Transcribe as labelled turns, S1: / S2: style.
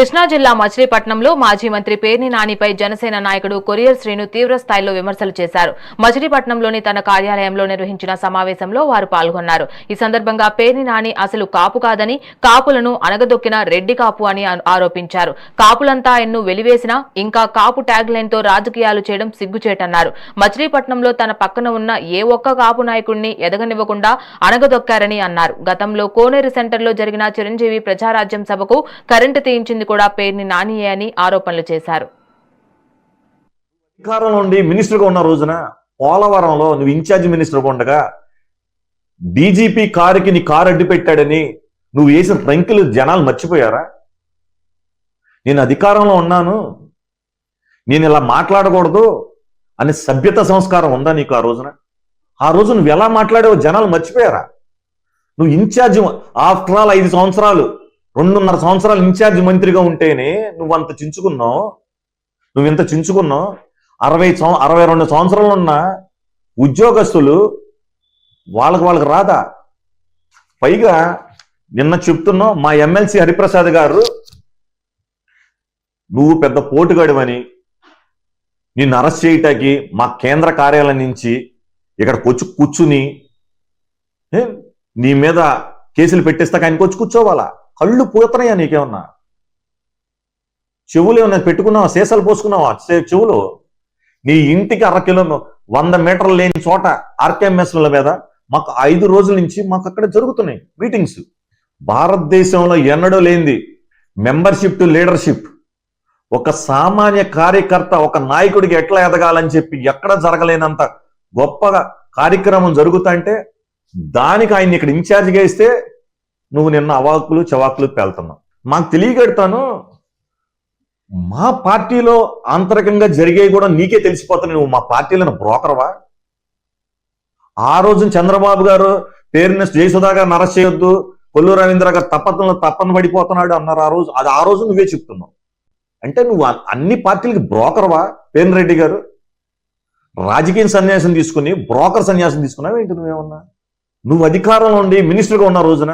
S1: కృష్ణా జిల్లా మచిలీపట్నంలో మాజీ మంత్రి పేర్ని నానిపై జనసేన నాయకుడు కొరియర్ శ్రీను తీవ్ర స్థాయిలో విమర్శలు చేశారు. మచిలీపట్నంలోని తన కార్యాలయంలో నిర్వహించిన సమావేశంలో వారు పాల్గొన్నారు. ఈ సందర్భంగా పేర్ని నాని అసలు కాపు కాదని, కాపులను అనగదొక్కిన రెడ్డి కాపు అని ఆరోపించారు. కాపులంతా ఆయన్ను వెలివేసినా ఇంకా కాపు ట్యాగ్ లైన్ తో రాజకీయాలు చేయడం సిగ్గుచేటన్నారు. మచిలీపట్నంలో తన పక్కన ఉన్న ఏ ఒక్క కాపు నాయకుడిని ఎదగనివ్వకుండా అనగదొక్కారని అన్నారు. గతంలో కోనేరు సెంటర్లో జరిగిన చిరంజీవి ప్రజారాజ్యం సభకు కరెంటు తీయించింది కూడా పేర్ని నానియే అని ఆరోపణలు చేశారు.
S2: అధికారంలో ఉండి మినిస్టర్గా ఉన్న రోజున పోలవరంలో నువ్వు ఇన్ఛార్జ్ మినిస్టర్గా ఉండగా డీజీపీ కారుకి నీ కారు అడ్డు పెట్టాడని నువ్వు వేసిన రంకులు జనాలు మర్చిపోయారా? నేను అధికారంలో ఉన్నాను, నేను ఇలా మాట్లాడకూడదు అనే సభ్యత సంస్కారం ఉందా నీకు? ఆ రోజు నువ్వు ఎలా మాట్లాడావో జనాలు మర్చిపోయారా? నువ్వు ఇన్ఛార్జ్ ఆఫ్టర్ ఆల్ 5 సంవత్సరాలు 2.5 సంవత్సరాలు ఇన్ఛార్జ్ మంత్రిగా ఉంటేనే నువ్వు ఇంత చించుకున్నావు. 62 సంవత్సరాలు ఉన్న ఉద్యోగస్తులు వాళ్ళకి రాదా? పైగా నిన్న చెప్తున్నావు మా ఎమ్మెల్సీ హరిప్రసాద్ గారు నువ్వు పెద్ద పోటుగాడివని, నిన్ను అరెస్ట్ చేయటానికి మా కేంద్ర కార్యాలయం నుంచి ఇక్కడికి వచ్చి కూర్చుని నీ మీద కేసులు పెట్టేస్తాక ఆయనకు వచ్చి కూర్చోవాలా? కళ్ళు పోతున్నాయా నీకేమన్నా? చెవులు ఏమన్నా పెట్టుకున్నావా? సీసాలు పోసుకున్నావా చెవులు? నీ ఇంటికి 100 మీటర్లు లేని చోట ఆర్కేఎంఎస్ల మీద మాకు 5 రోజుల నుంచి మాకు అక్కడ జరుగుతున్నాయి మీటింగ్స్. భారతదేశంలో ఎన్నడూ లేనిది మెంబర్షిప్ టు లీడర్షిప్. ఒక సామాన్య కార్యకర్త ఒక నాయకుడికి ఎట్లా ఎదగాలని చెప్పి ఎక్కడ జరగలేనంత గొప్పగా కార్యక్రమం జరుగుతుంటే దానికి ఆయన్ని ఇక్కడ ఇన్ఛార్జిగా ఇస్తే నువ్వు నిన్న అవాకులు చవాకులు పేలుతున్నావు. మాకు తెలియగడతాను, మా పార్టీలో ఆంతరికంగా జరిగేవి కూడా నీకే తెలిసిపోతున్నాయి. నువ్వు మా పార్టీలో బ్రోకర్వా? ఆ రోజు చంద్రబాబు గారు పేరుని జయసుధా గారిని అరెస్ట్ చేయొద్దు, కొల్లు రవీంద్ర గారు తప్పన పడిపోతున్నాడు అన్నారు. ఆ రోజు నువ్వే చెప్తున్నావు. అంటే నువ్వు అన్ని పార్టీలకి బ్రోకర్వా? పేర్ని రెడ్డి గారు రాజకీయ సన్యాసం తీసుకుని బ్రోకర్ సన్యాసం తీసుకున్నావు ఏంటి? నువ్వేమన్నా నువ్వు అధికారంలో ఉండి మినిస్టర్గా ఉన్న రోజున